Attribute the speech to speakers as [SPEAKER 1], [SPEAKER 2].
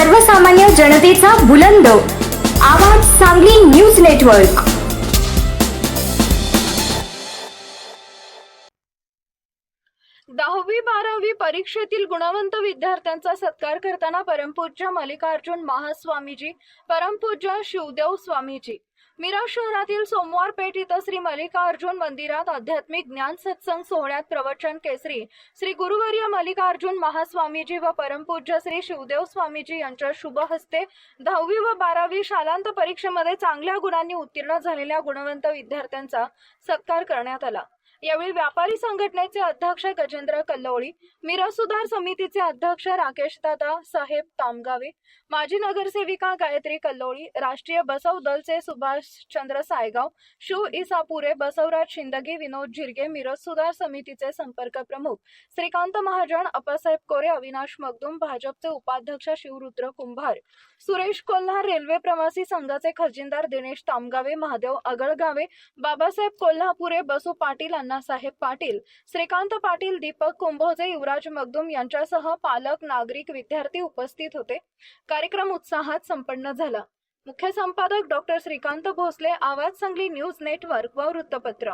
[SPEAKER 1] सर्वसामान्य जनतेचा बुलंद आवाज सांगली न्यूज नेटवर्क।
[SPEAKER 2] दहावी 12वी परीक्षेतील गुणवंत विद्यार्थ्यांचा सत्कार करताना परमपूज्य मल्लिकार्जुन महास्वामीजी, परमपूज्य शिवदेव स्वामीजी। मिरज शहरातील सोमवार पेठ इथं श्री मल्लिकार्जुन मंदिरात आध्यात्मिक ज्ञान सत्संग सोहळ्यात प्रवचन केसरी श्री गुरुवर्य मल्लिकार्जुन महास्वामीजी व परमपूज्य श्री शिवदेव स्वामीजी यांच्या शुभ हस्ते 10वी व 12वी शालांत परीक्षेमध्ये चांगल्या गुणांनी उत्तीर्ण झालेल्या गुणवंत विद्यार्थ्यांचा सत्कार करण्यात आला। यावेळी व्यापारी संघटनेचे अध्यक्ष गजेंद्र कल्लोळी, मिरज सुधार समितीचे अध्यक्ष राकेश दादा साहेब तामगावे, माजी नगरसेविका गायत्री कल्लोळी, राष्ट्रीय बसव दलचे सुभाष चंद्र सायगाव, शिव इसापुरे, बसवराज शिंदगी, विनोद झिरगे, मिरज सुधार समितीचे संपर्क प्रमुख श्रीकांत महाजन, अप्पासाहेब कोरे, अविनाश मगदूम, भाजपचे उपाध्यक्ष शिवरुद्र कुंभार, सुरेश कोल्हार, रेल्वे प्रवासी संघाचे खजिनदार दिनेश तामगावे, महादेव अगळगावे, बाबासाहेब कोल्हापुरे, बसू पाटील, अण्णासाहेब पाटील, श्रीकांत पाटील, दीपक कुंभोजे, युवराज मगदूम यांच्यासह पालक, नागरिक, विद्यार्थी उपस्थित होते। कार्यक्रम उत्साहात संपन्न झाला। मुख्य संपादक डॉक्टर श्रीकांत भोसले, आवाज सांगली न्यूज नेटवर्क व वृत्तपत्र।